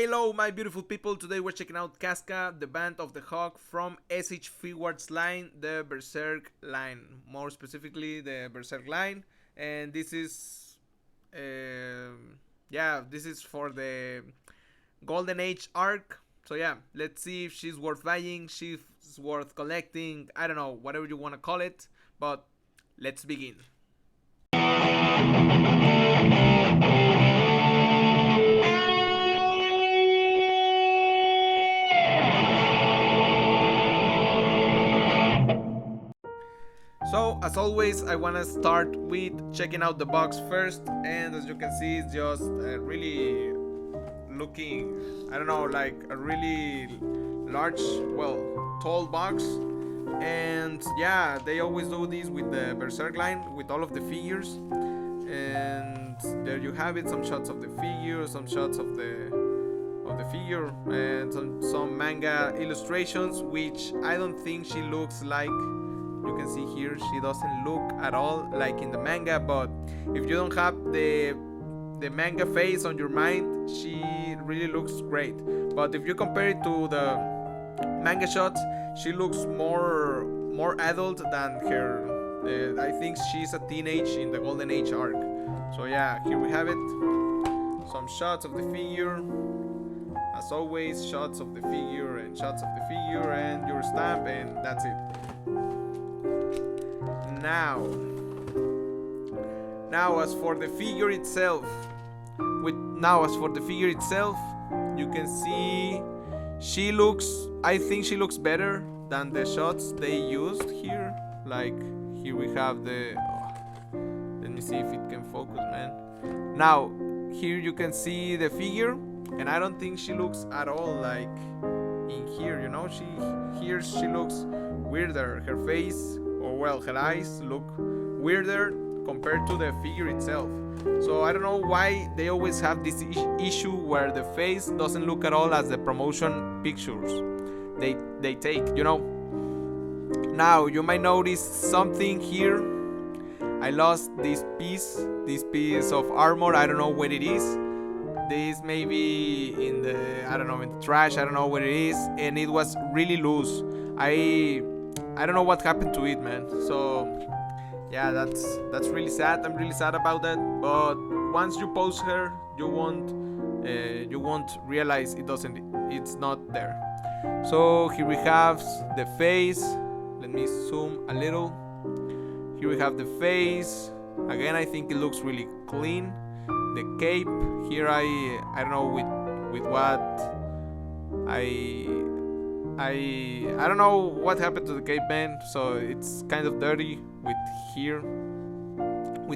Hello my beautiful people, today we're checking out Caska, the band of the Hawk from S.H.Figuarts line, the Berserk line, more specifically the Berserk line, and this is, this is for the Golden Age arc. So yeah, let's see if she's worth buying, she's worth collecting, I don't know, whatever you want to call it, but let's begin. So as always, I want to start with checking out the box first, and as you can see, it's just really looking, I don't know, like a really large, well, tall box. And yeah, they always do this with the Berserk line, with all of the figures. And there you have it, some shots of the figure, some shots of the figure, and some manga illustrations, which I don't think she looks like. You can see here she doesn't look at all like in the manga, but if you don't have the manga face on your mind, she really looks great. But if you compare it to the manga shots, she looks more adult than her. I think she's a teenage in the Golden Age arc. So yeah, here we have it. Some shots of the figure. As always, shots of the figure and shots of the figure and your stamp, and that's it. Now as for the figure itself, you can see I think she looks better than the shots they used here. Like here we have let me see if it can focus, man. Now here you can see the figure, and I don't think she looks at all like in here, you know. She looks weirder. Her face, or well, her eyes look weirder compared to the figure itself. So I don't know why they always have this issue where the face doesn't look at all as the promotion pictures they take, you know. Now you might notice something here. I lost this piece of armor. I don't know what it is. This may be in the trash. I don't know what it is, and it was really loose. I don't know what happened to it, man. So yeah, that's really sad. I'm really sad about that. But once you pose her, you won't realize it's not there. So here we have the face. Let me zoom a little. Here we have the face. Again, I think it looks really clean. The cape here, I don't know with what I don't know what happened to the cape, man. So it's kind of dirty with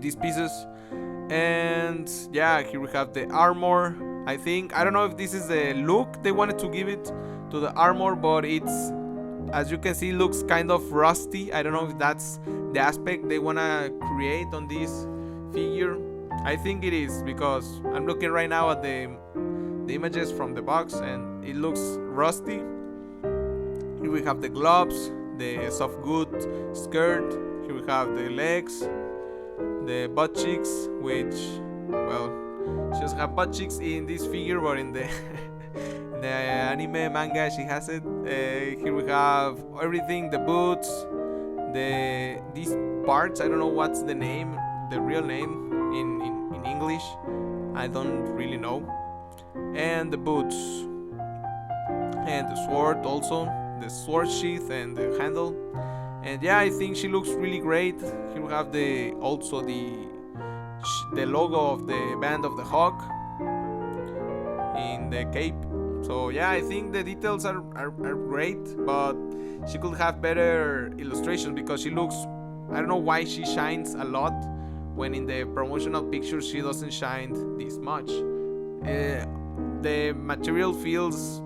these pieces. And yeah, here we have the armor. I don't know if this is the look they wanted to give it to the armor, but it's, as you can see, looks kind of rusty. I don't know if that's the aspect they wanna create on this figure. I think it is, because I'm looking right now at the images from the box, and it looks rusty. Here we have the gloves, the soft good skirt. Here we have the legs, the butt cheeks, which, well, she doesn't have butt cheeks in this figure, but in the the anime manga she has it. Here we have everything, the boots, these parts. I don't know what's the name, the real name in English. I don't really know. And the boots, and the sword also, the sword sheath and the handle. And yeah, I think she looks really great. Here we have the logo of the band of the Hawk in the cape. So yeah, I think the details are great, but she could have better illustrations, because she looks, I don't know why she shines a lot when in the promotional pictures she doesn't shine this much. The material feels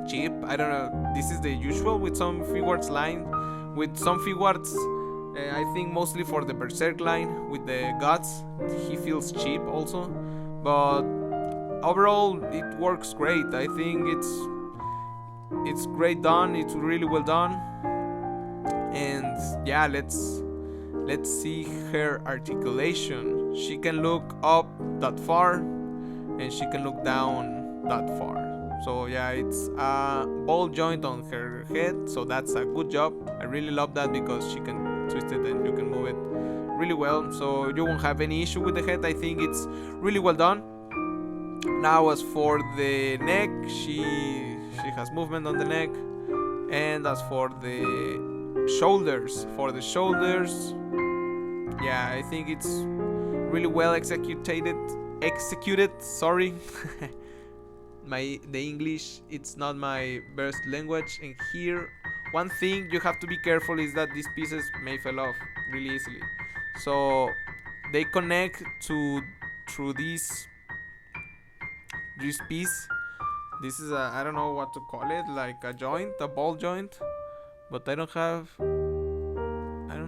cheap. I don't know. This is the usual with some Figuarts line. With some Figuarts, I think mostly for the Berserk line with the guts, he feels cheap also. But overall, it works great. I think it's great done. It's really well done. And yeah, let's see her articulation. She can look up that far, and she can look down that far. So yeah, it's a ball joint on her head, so that's a good job. I really love that because she can twist it and you can move it really well, so you won't have any issue with the head. I think it's really well done. Now as for the neck, she has movement on the neck. And as for the shoulders, yeah, I think it's really well executed. Sorry. The English, it's not my best language. And here, one thing you have to be careful is that these pieces may fall off really easily. So they connect through this piece. This is I don't know what to call it, like a joint, a ball joint, but I don't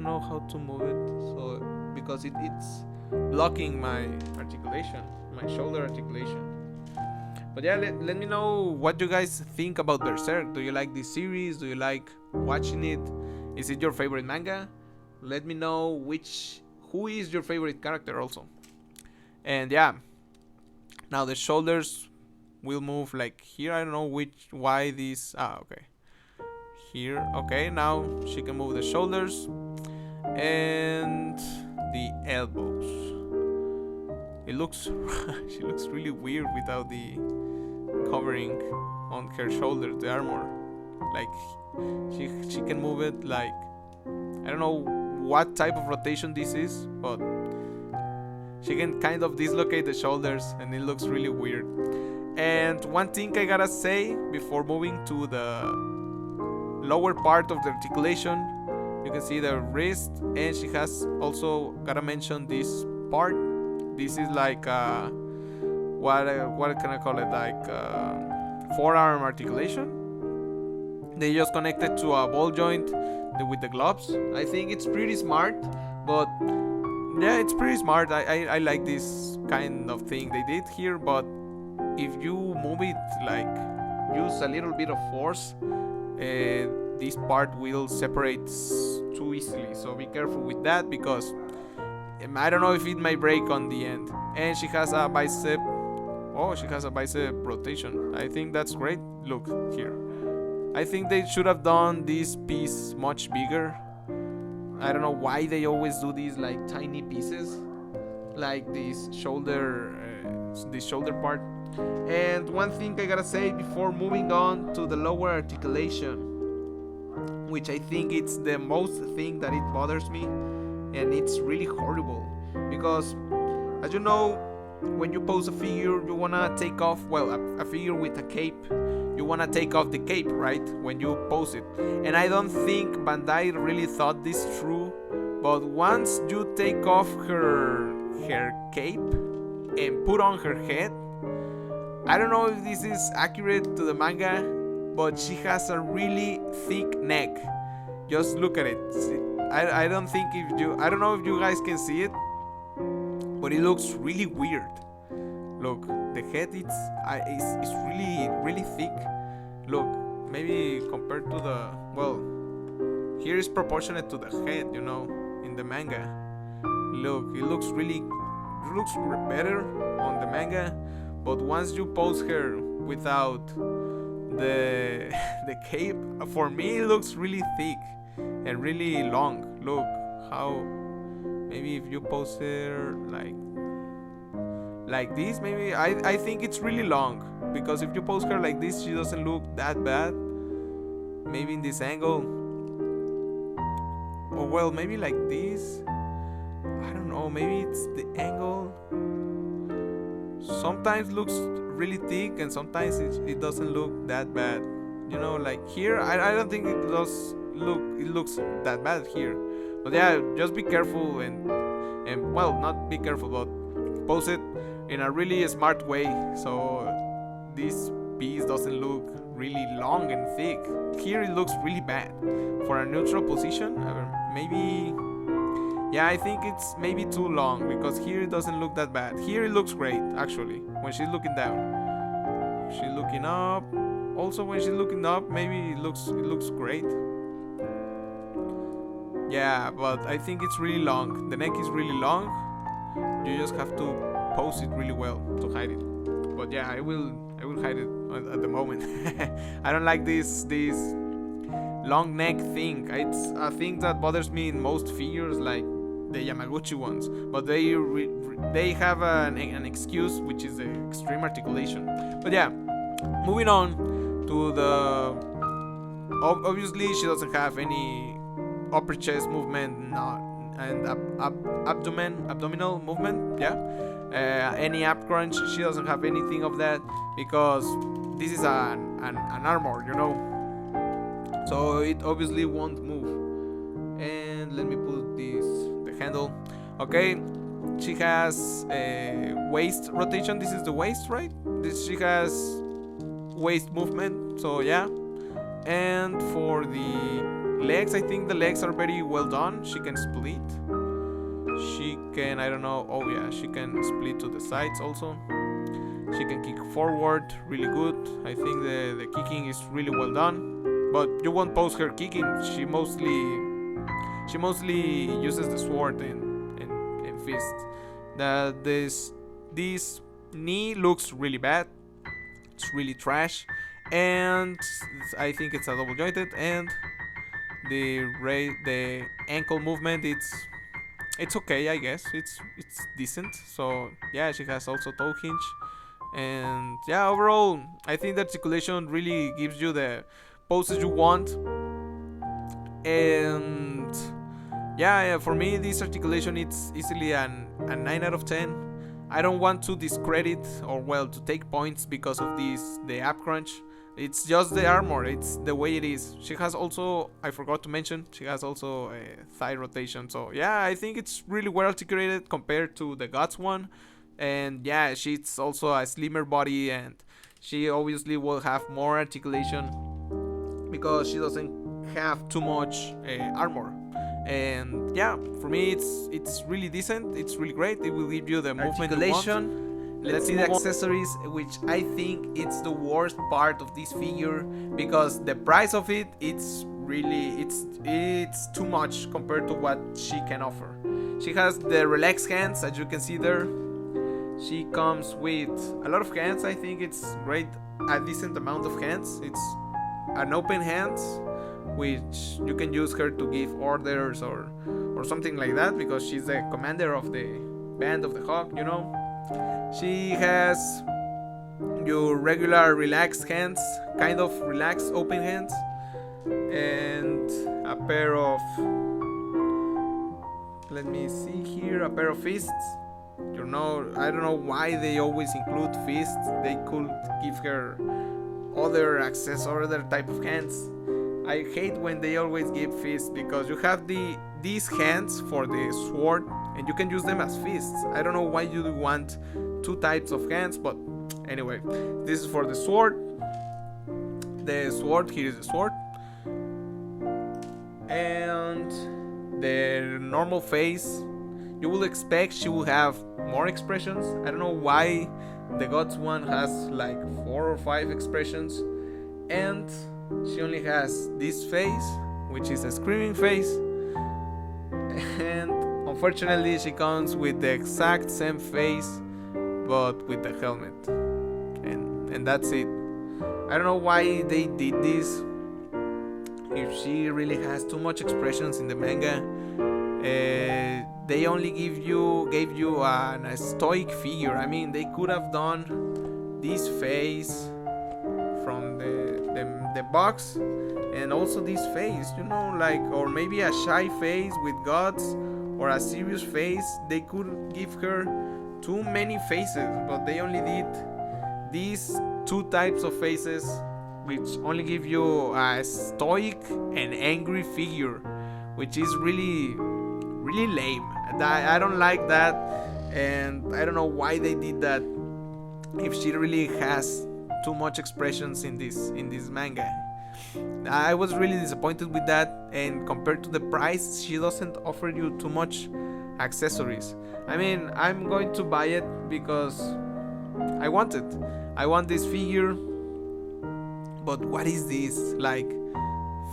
know how to move it, so because it's blocking my articulation, my shoulder articulation. But yeah, let me know what you guys think about Berserk. Do you like this series? Do you like watching it? Is it your favorite manga? Let me know who is your favorite character also. And yeah, now the shoulders will move like here. I don't know why this. Okay, here. Okay, now she can move the shoulders and the elbows. It looks she looks really weird without the covering on her shoulders, the armor. Like she can move it like, I don't know what type of rotation this is, but she can kind of dislocate the shoulders and it looks really weird. And one thing I gotta say before moving to the lower part of the articulation, you can see the wrist, and she has also gotta mention this part. This is like what can I call it, like forearm articulation. They just connected to a ball joint with the gloves. I think it's pretty smart, but yeah, it's pretty smart. I like this kind of thing they did here, but if you move it, like use a little bit of force, this part will separate too easily, so be careful with that, because I don't know if it might break on the end. And she has a bicep. Oh, she has a bicep rotation. I think that's great. Look here. I think they should have done this piece much bigger. I don't know why they always do these like tiny pieces, like this shoulder part. And one thing I gotta say before moving on to the lower articulation, which I think it's the most thing that it bothers me, and it's really horrible, because as you know, when you pose a figure, you wanna take off, well, a figure with a cape, you wanna take off the cape, right, when you pose it. And I don't think Bandai really thought this through, but once you take off her cape and put on her head, I don't know if this is accurate to the manga, but she has a really thick neck. Just look at it. I don't know if you guys can see it, but it looks really weird. Look, the head it's really thick. Look, maybe compared to the, well, here is proportionate to the head, you know, in the manga. Look, it looks better on the manga, but once you pose her without the cape, for me it looks really thick and really long. Look how, maybe if you pose her like this, maybe I think it's really long, because if you pose her like this, she doesn't look that bad. Maybe in this angle, or well, maybe like this, I don't know, maybe it's the angle. Sometimes looks really thick and sometimes it doesn't look that bad, you know, like here I don't think it looks that bad here. But yeah, just be careful and well, not be careful, but pose it in a really smart way, so this piece doesn't look really long and thick. Here it looks really bad for a neutral position. Maybe, yeah, I think it's maybe too long, because here it doesn't look that bad. Here it looks great, actually, when she's looking down. She's looking up. Also, when she's looking up, maybe it looks great. Yeah, but I think it's really long. The neck is really long. You just have to pose it really well to hide it. But but yeah, I will hide it at the moment. I don't like this long neck thing. It's a thing that bothers me in most figures, like the Yamaguchi ones, but they have an excuse, which is the extreme articulation. But yeah, moving on to the obviously she doesn't have any upper chest movement, and abdominal movement. Yeah, any ab crunch, she doesn't have anything of that, because this is an armor, you know, so it obviously won't move. And let me put the handle. Okay, she has waist rotation. This is the waist, right? She has waist movement, so yeah. And for the legs, I think the legs are very well done. She can split. She can, I don't know, oh yeah, she can split to the sides also. She can kick forward really good. I think the kicking is really well done. But you won't post her kicking. She mostly uses the sword and fist. This knee looks really bad. It's really trash. And I think it's a double jointed, and the ankle movement, it's okay, I guess. It's decent. So yeah, she has also toe hinge, and yeah, overall I think the articulation really gives you the poses you want. And yeah, for me this articulation, it's easily a 9 out of 10. I don't want to discredit, or well, to take points because of the ab crunch. It's just the armor, it's the way it is. She has also, I forgot to mention, she has also a thigh rotation. So yeah, I think it's really well articulated compared to the Guts one. And yeah, she's also a slimmer body, and she obviously will have more articulation because she doesn't have too much armor. And yeah, for me it's really decent, it's really great. It will give you the movement articulation. Let's see the accessories, which I think it's the worst part of this figure, because the price of it's really it's too much compared to what she can offer. She has the relaxed hands, as you can see there. She comes with a lot of hands. I think it's great, a decent amount of hands. It's an open hands, which you can use her to give orders or something like that, because she's the commander of the band of the Hawk, you know. She has your regular relaxed hands, kind of relaxed open hands, and a pair of, let me see here, a pair of fists. You know, I don't know why they always include fists. They could give her other access or other type of hands. I hate when they always give fists, because you have these hands for the sword and you can use them as fists. I don't know why you want two types of hands, but anyway, this is for the sword. The sword, here is the sword. And the normal face, you will expect she will have more expressions. I don't know why the Gods one has like 4 or 5 expressions, and she only has this face, which is a screaming face. And unfortunately she comes with the exact same face, but with the helmet, and that's it. I don't know why they did this. If she really has too much expressions in the manga, they only gave you a stoic figure. I mean, they could have done this face from the box, and also this face, you know, like, or maybe a shy face with guts, or a serious face. They could give her too many faces, but they only did these 2 types of faces, which only give you a stoic and angry figure, which is really lame. I don't like that, and I don't know why they did that if she really has too much expressions in this manga. I was really disappointed with that, and compared to the price, she doesn't offer you too much accessories. I mean, I'm going to buy it because I want it. I want this figure, but what is this, like,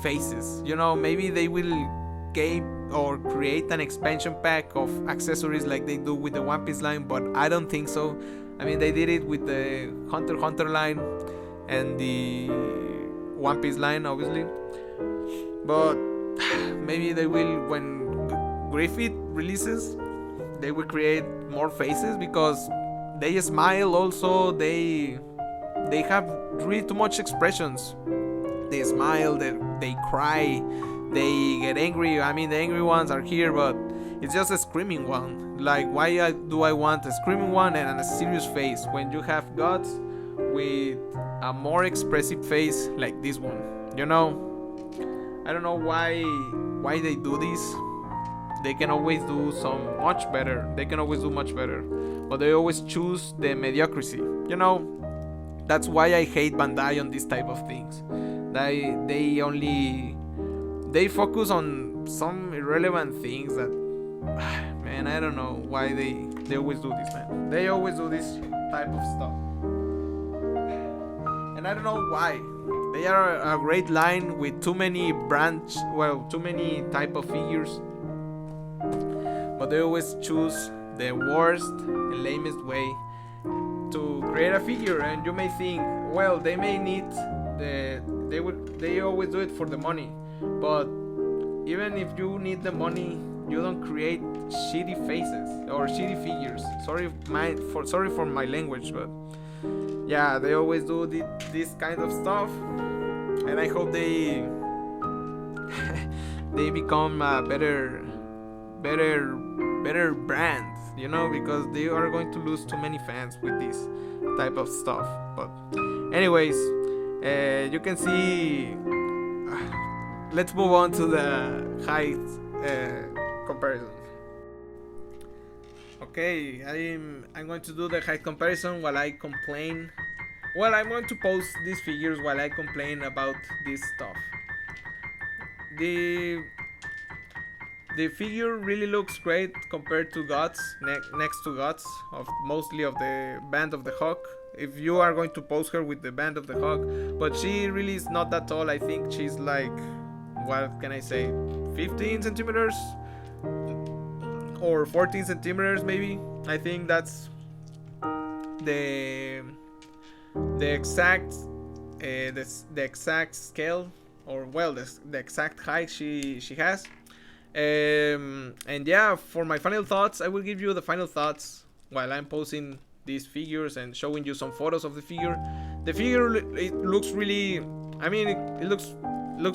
faces? You know, maybe they will create an expansion pack of accessories like they do with the One Piece line, but I don't think so. I mean, they did it with the Hunter x Hunter line and the One Piece line, obviously. But maybe they will, when Griffith releases, they will create more faces, because they smile also. They have really too much expressions. They smile, they cry, they get angry. I mean, the angry ones are here, but it's just a screaming one. Like, why do I want a screaming one and a serious face when you have gods with a more expressive face like this one? You know, I don't know why they do this. They can always do much better. They can always do much better, but they always choose the mediocrity. You know, that's why I hate Bandai on this type of things. They focus on some irrelevant things that, man, I don't know why they always do this, man. They always do this type of stuff, and I don't know why. They are a great line with too many too many type of figures, but they always choose the worst and lamest way to create a figure. And you may think, well, they may need they always do it for the money, but even if you need the money, you don't create shitty faces or shitty figures. Sorry for my language, but yeah, they always do this kind of stuff, and I hope they they become a better brand, you know, because they are going to lose too many fans with this type of stuff. But anyways, you can see. Let's move on to the height comparison. Okay, I'm going to do the height comparison while I complain. Well, I'm going to post these figures while I complain about this stuff. The figure really looks great compared to Guts, next to Guts, mostly of the Band of the Hawk. If you are going to pose her with the Band of the Hawk, but she really is not that tall. I think she's like, what can I say, 15 centimeters or 14 centimeters maybe. I think that's the exact the exact scale, or well, the exact height she has. And yeah, for my final thoughts, I will give you the final thoughts while I'm posting these figures and showing you some photos of the figure. The figure, it looks really, I mean, it looks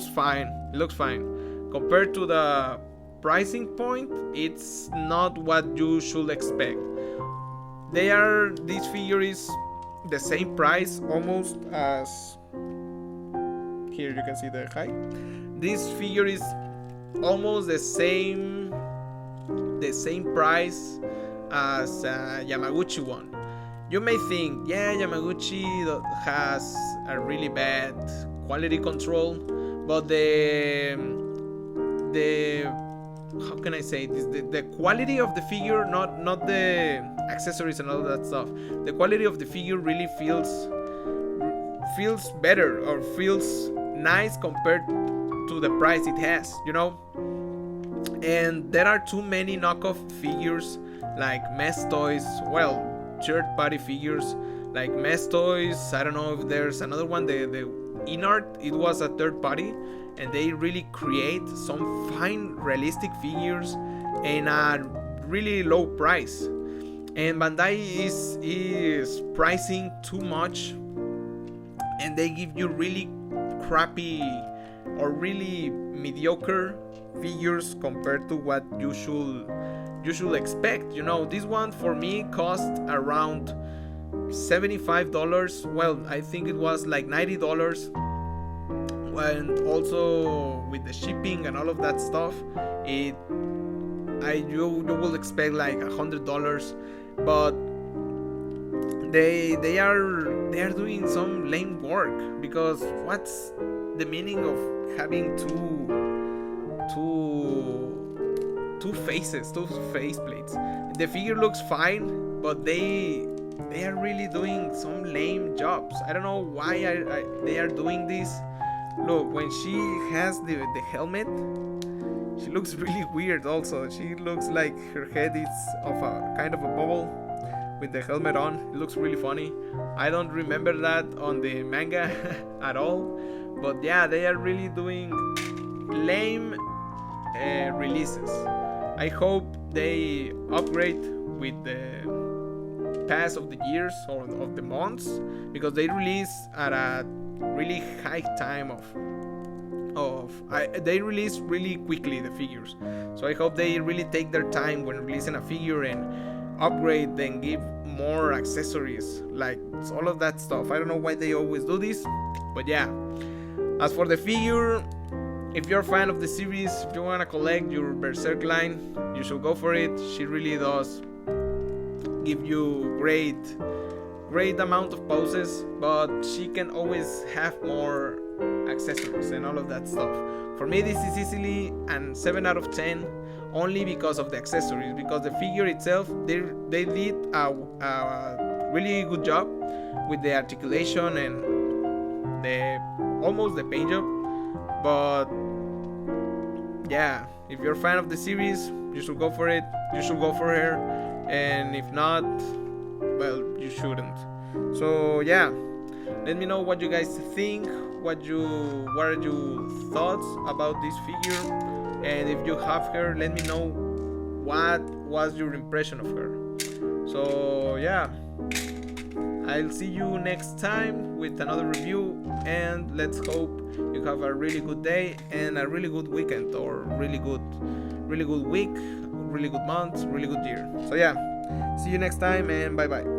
fine. It looks fine compared to the pricing point. It's not what you should expect. This figure is the same price almost as, here you can see the height. This figure is almost the same price as Yamaguchi one. You may think, yeah, Yamaguchi has a really bad quality control, but the how can I say this? The quality of the figure, not the accessories and all that stuff. The quality of the figure really feels better, or feels nice compared to the price it has, you know. And there are too many knockoff figures like Mess Toys, well, third-party figures like Mess Toys. I don't know if there's another one, the Inart. It was a third party, and they really create some fine realistic figures and a really low price. And Bandai is pricing too much, and they give you really crappy or really mediocre figures compared to what you should expect. You know, this one for me cost around $75. Well, I think it was like $90, and also with the shipping and all of that stuff, you will expect like $100. But they are doing some lame work, because what's the meaning of having two face plates? The figure looks fine, but they are really doing some lame jobs. I don't know why they are doing this. Look, when she has the helmet, she looks really weird also. She looks like her head is of a kind of a bubble. with the helmet on. It looks really funny. I don't remember that on the manga at all, but yeah, they are really doing lame releases. I hope they upgrade with the pass of the years or of the months, because they release at a really high time they release really quickly the figures. So I hope they really take their time when releasing a figure and upgrade and give more accessories, like all of that stuff. I don't know why they always do this, but yeah. As for the figure, if you're a fan of the series, if you want to collect your Berserk line, you should go for it. She really does give you great amount of poses, but she can always have more accessories and all of that stuff. For me, this is easily an 7 out of 10, only because of the accessories, because the figure itself, they did a really good job with the articulation and almost the paint job. But yeah, if you're a fan of the series, you should go for it. You should go for her, and if not, well, you shouldn't. So yeah, let me know what you guys think. What are your thoughts about this figure? And if you have her, let me know what was your impression of her. So yeah, I'll see you next time with another review, and let's hope you have a really good day and a really good weekend, or really good week, really good month, really good year. So yeah, see you next time, and bye bye.